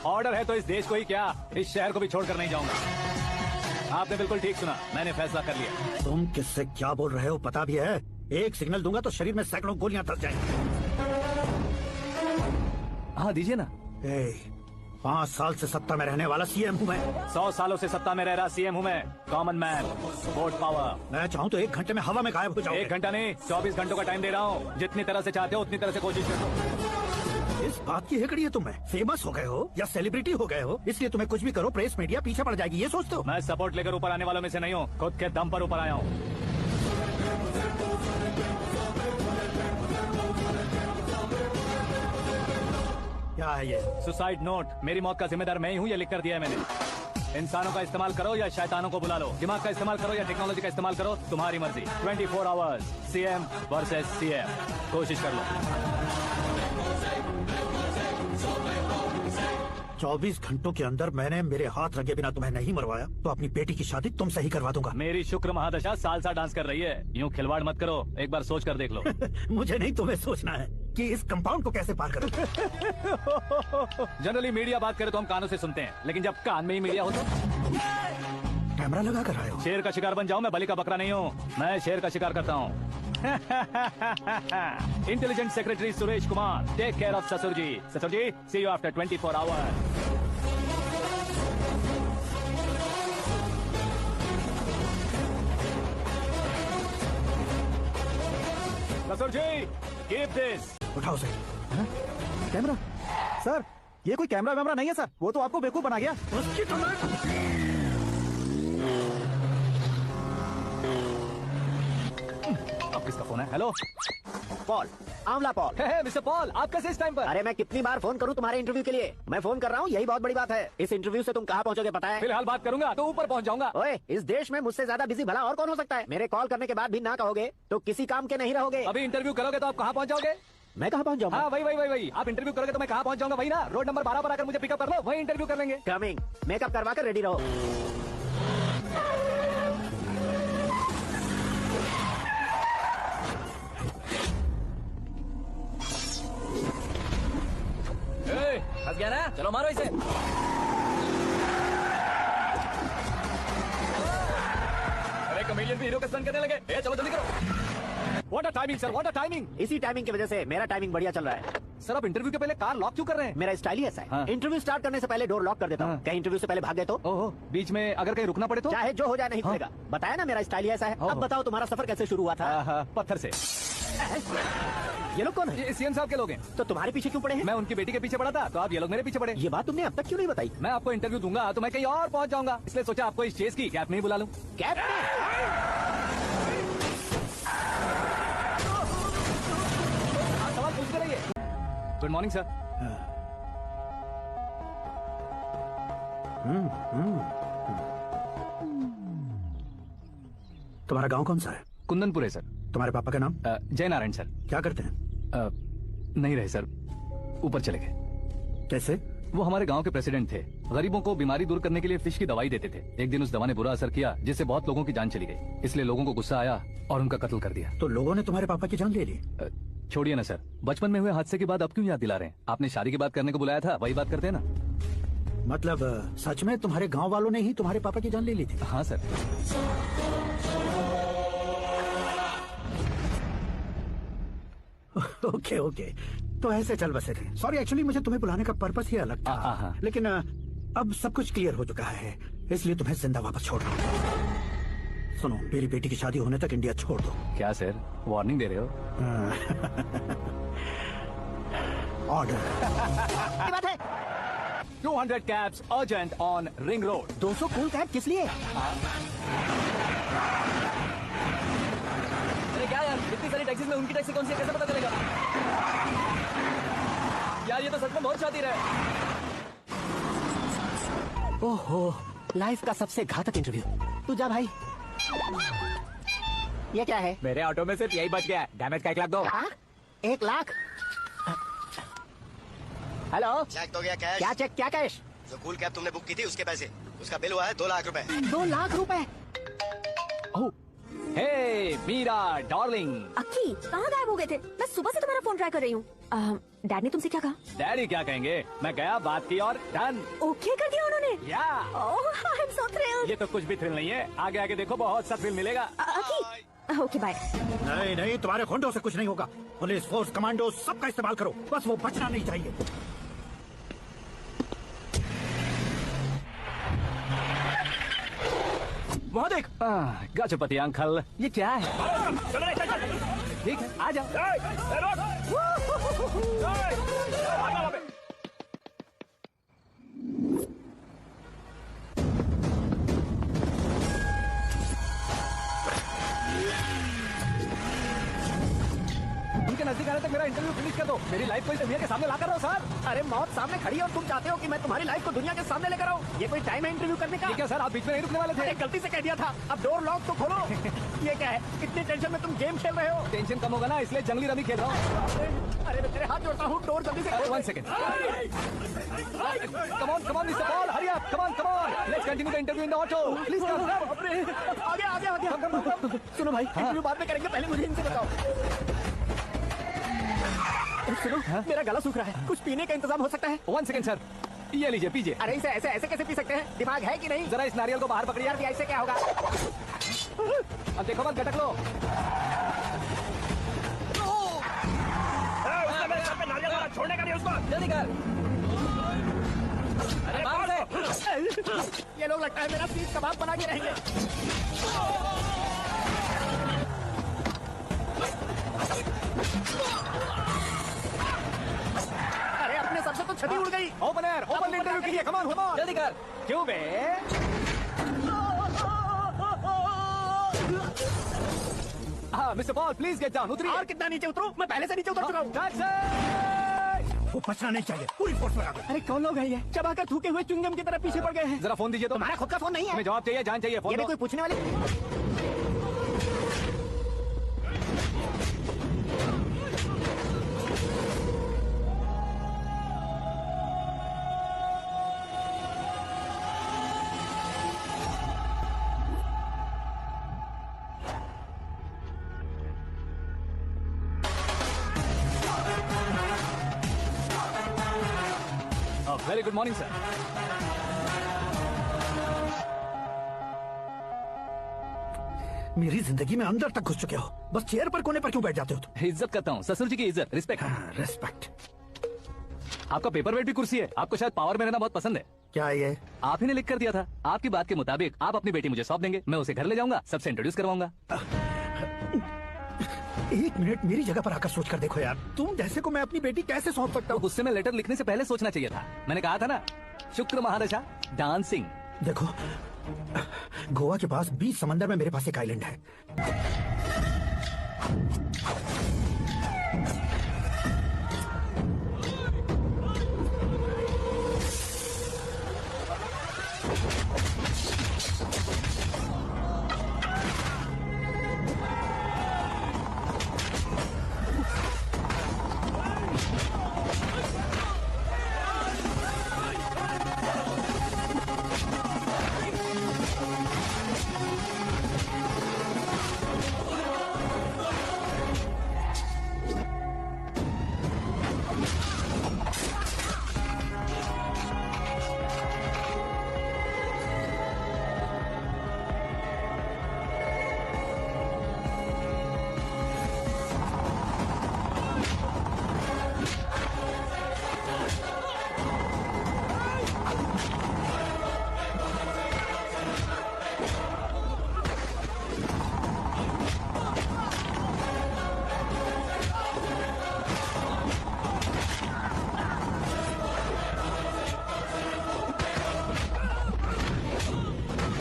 Order है तो इस देश को ही क्या, इस शहर को भी छोड़कर नहीं जाऊंगा। आपने बिल्कुल ठीक सुना, मैंने फैसला कर लिया। तुम किससे क्या बोल रहे हो पता भी है? एक सिग्नल दूंगा तो शरीर में सैकड़ों गोलियां धस जाएंगी। हाँ दीजिए ना। 5 साल से सत्ता में रहने वाला सीएम हूँ मैं। 100 सालों से सत्ता में रह रहा सीएम हूँ मैं, कॉमन मैन, वोट पावर। मैं चाहूँ तो 1 घंटे में हवा में गायब हो जाऊँ। 1 घंटा नहीं, 24 घंटों का टाइम दे रहा हूँ। जितनी तरह से चाहते हो उतनी तरह से कोशिश करो। इस बात की हेकड़ी है तुम्हें? फेमस हो गए हो या सेलिब्रिटी हो गए हो, इसलिए तुम्हें कुछ भी करो प्रेस मीडिया पीछे पड़ जाएगी, ये सोचते हो? मैं सपोर्ट लेकर ऊपर आने वालों में से नहीं हूँ, खुद के दम पर ऊपर आया हूँ। क्या है ये? Suicide note. मेरी मौत का जिम्मेदार मैं ही हूँ, ये लिख कर दिया है मैंने। इंसानों का इस्तेमाल करो या शैतानों को बुला लो, दिमाग का इस्तेमाल करो या टेक्नोलॉजी का इस्तेमाल करो, तुम्हारी मर्जी। 24 आवर्स सीएम वर्सेस सीएम, कोशिश कर लो। 24 घंटों के अंदर मैंने मेरे हाथ रंगे बिना तुम्हें नहीं मरवाया तो अपनी बेटी की शादी तुमसे ही करवा दूंगा। मेरी शुक्र महादशा साल साल डांस कर रही है, यूँ खिलवाड़ मत करो, एक बार सोच कर देख लो। मुझे नहीं, तुम्हें सोचना है कि इस कंपाउंड को कैसे पार करूं। जनरली मीडिया बात करे तो हम कानों से सुनते हैं, लेकिन जब कान में ही मीडिया हो तो कैमरा लगा कर आए हो? शेर का शिकार बन जाऊं, मैं बलि का बकरा नहीं हूँ, मैं शेर का शिकार करता हूँ। Intelligent secretary Suresh Kumar, take care of ससुर जी। ससुर जी, सी यू आफ्टर 24 आवर्स। ससुर जी, कीप दिस। उठाओ से। कैमरा? सर, ये कोई कैमरा वैमरा नहीं है सर, वो तो आपको बेवकूफ बना गया। उसकी तो मैं... अब किसका फोन है? हेलो पॉल, आंवला पॉल। मिस्टर पॉल, आप कैसे इस टाइम पर? अरे मैं कितनी बार फोन करूं तुम्हारे इंटरव्यू के लिए? मैं फोन कर रहा हूं, यही बहुत बड़ी बात है। इस इंटरव्यू से तुम कहां पहुंचोगे पता है? फिलहाल बात करूंगा तो ऊपर पहुंच जाऊंगा। ओए, इस देश में मुझसे ज्यादा बिजी भला और कौन हो सकता है? मेरे कॉल करने के बाद भी ना कहोगे तो किसी काम के नहीं रहोगे। अभी इंटरव्यू करोगे तो आप कहाँ पहुंच जाओगे? मैं कहां पहुंच जाऊंगा? हाँ वही। आप इंटरव्यू करोगे तो मैं कहाँ पहुंच जाऊंगा? वही ना, रोड नंबर 12 पर आकर मुझे पिकअप कर लो, वही इंटरव्यू कर लेंगे। कमिंग। मेकअप करवा कर रेडी रहो। फंस गया ना, चलो मारो इसे। अरे कमेडियन भी हीरो का स्टंट करने लगे। चलो जल्दी करो। What a timing sir, what a timing. इसी टाइमिंग की वजह से मेरा टाइमिंग बढ़िया चल रहा है। सर आप इंटरव्यू के पहले कार लॉक क्यों कर रहे हैं? मेरा स्टाइल ही ऐसा है। हाँ। इंटरव्यू स्टार्ट करने से पहले डोर लॉक कर देता हूँ। हाँ। कहीं इंटरव्यू से पहले भाग गए तो? ओहो, बीच में अगर कहीं रुकना पड़े तो? चाहे जो हो जाए नहीं हाँ। खुलेगा। बताया ना मेरा स्टाइल ही ऐसा है। ओहो। अब बताओ तुम्हारा सफर कैसे शुरू हुआ था? पत्थर से। ये लोग कौन है? ये सीएम साहब के लोग हैं। तो तुम्हारे पीछे क्यों पड़े हैं? मैं उनकी बेटी के पीछे पड़ा था तो आप ये लोग मेरे पीछे पड़े। ये बात तुमने अब तक क्यों नहीं बताई? मैं आपको इंटरव्यू दूंगा तो मैं कहीं और पहुंच जाऊंगा, इसलिए सोचा आपको इस चेस की कैप में ही बुला लूं। कैप में? आप सवाल पूछते रहिए। Good morning sir. तुम्हारा गांव कौन सा है? कुंदनपुर है सर। तुम्हारे पापा का नाम? जय नारायण सर। क्या करते हैं? नहीं रहे सर, ऊपर चले गए। कैसे? वो हमारे गांव के प्रेसिडेंट थे। गरीबों को बीमारी दूर करने के लिए फिश की दवाई देते थे। एक दिन उस दवा ने बुरा असर किया जिससे बहुत लोगों की जान चली गई, इसलिए लोगों को गुस्सा आया और उनका कत्ल कर दिया। तो लोगों ने तुम्हारे पापा की जान ले ली? छोड़िए ना सर, बचपन में हुए हादसे के बाद अब क्यों याद दिला रहे हैं? आपने शादी की बात करने को बुलाया था, वही बात करते हैं ना। मतलब सच में तुम्हारे गांव वालों ने ही तुम्हारे पापा की जान ले ली थी? हाँ सर। ओके ओके, तो ऐसे चल बसे थे। सॉरी, एक्चुअली मुझे तुम्हें बुलाने का पर्पस ही अलग था, लेकिन अब सब कुछ क्लियर हो चुका है, इसलिए तुम्हें जिंदा वापस छोड़ रहा हूँ। सुनो, मेरी बेटी की शादी होने तक इंडिया छोड़ दो। क्या सर, वार्निंग दे रहे हो? ऑर्डर। बात है। 200 cabs urgent on ring road. 200 cool cab किस लिए? अरे क्या यार, इतनी सारी टैक्सीज में उनकी टैक्सी कौन सी है, कैसे पता चलेगा? यार ये तो सच में बहुत शातिर है। ओहो, लाइफ का सबसे घातक इंटरव्यू। तू जा भाई। ये क्या है? मेरे ऑटो में सिर्फ यही बच गया है, डैमेज का 1 लाख दो। 1 लाख? हेलो, चेक तो गया कैश। क्या चेक, क्या कैश? जो कूल कैब तुमने बुक की थी उसके पैसे, उसका बिल हुआ है 2 लाख रुपए। 2 लाख रुपए? ओह, हे मीरा डार्लिंग। अक्की कहाँ गायब हो गए थे? मैं सुबह से तुम्हारा फोन ट्राई कर रही हूँ। डैड ने तुमसे क्या कहा? डैडी क्या कहेंगे, मैं गया, बात की और डन। ओके कर दिया उन्होंने? या ओह आई एम सो थ्रिल्ड। ये तो कुछ भी थ्रिल नहीं है, आगे आगे देखो बहुत सा थ्रिल मिलेगा। अक्की ओके बाय। नहीं नहीं, तुम्हारे गुंडों से कुछ नहीं होगा। पुलिस फोर्स, कमांडो, सबका इस्तेमाल करो, बस वो बचना नहीं चाहिए। वहाँ देख, गजपति अंकल, ये क्या है? ठीक है, आ जाओ। उनके नजदीक आने तक मेरा इंटरव्यू फिनिश कर दो। मेरी लाइफ को दुनिया के सामने ला कर रहो सर। अरे मौत सामने खड़ी है और तुम चाहते हो कि मैं तुम्हारी लाइफ को दुनिया के सामने लेकर आऊं? ये कोई टाइम है इंटरव्यू करने का? ये क्या सर, आप बीच में नहीं रुकने वाले थे? अरे गलती से कह दिया था, अब डोर लॉक तो खोलो। ये क्या है, इतनी टेंशन में तुम गेम खेल रहे हो? टेंशन कम होगा ना, इसलिए जंगली रमी खेल रहा हूँ। अरे मैं तेरे हाथ जोड़ता हूँ, डोर जल्दी से खोल। 1 second. Come on, Mr. Paul, hurry up. Come on. Let's continue the interview in the auto. Please come. आगे। सुनो भाई, इंटरव्यू बाद में करेंगे, पहले मुझे इनसे बताओ। सुनो, मेरा गला सूख रहा है, कुछ पीने का इंतजाम हो सकता है? 1 सेकंड सर, ये लीजिए पीजिए। अरे इसे ऐसे ऐसे कैसे पी सकते हैं? दिमाग है कि नहीं? जरा इस नारियल को बाहर पकड़िए। यार ऐसे क्या होगा? अब देखो मत गटक लो। छोड़ने का नहीं उसको। जल्दी कर। अरे बाहर से। ये लोग लगता है मेरा सीट कबाब बना के रहेंगे। अरे अपने सबसे तो छड़ी उड़ गई। ओपन एयर, ओपन इंटरव्यू के लिए। कम ऑन, जल्दी कर। क्यों बे? हाँ mister Paul, please get down. उतरिए। और कितना नीचे उतरूं? मैं पहले से नीचे उतर चुका हूँ। टैक्सी। वो बचना नहीं चाहिए, पूरी फोर्स लगा दो। अरे कौन लोग हैं ये? चबाकर थूके हुए च्युइंगम की तरह पीछे पड़ गए हैं। जरा फोन दीजिए तो। तुम्हारा खुद का फोन नहीं है? हमें जवाब चाहिए, जान चाहिए, फोन ये भी दो। कोई पूछने वाले? Very good morning sir. मेरी जिंदगी में अंदर तक घुस चुके हो, बस चेयर पर कोने पर क्यों बैठ जाते हो तुम? इज्जत करता हूँ, ससुर जी की इज्जत, रिस्पेक्ट। रेस्पेक्ट। आपका पेपर वेट भी कुर्सी है। आपको शायद पावर में रहना बहुत पसंद है। क्या ये? आप ही ने लिख कर दिया था। आपकी बात के मुताबिक आप अपनी बेटी मुझे सौंप देंगे, मैं उसे घर ले जाऊंगा, सबसे इंट्रोड्यूस करवाऊंगा। 1 मिनट मेरी जगह पर आकर सोच कर देखो यार, तुम जैसे को मैं अपनी बेटी कैसे सौंप सकता हूँ? गुस्से में लेटर लिखने से पहले सोचना चाहिए था। मैंने कहा था ना, शुक्र महादशा डांसिंग। देखो, गोवा के पास 20 समंदर में मेरे पास एक आइलैंड है।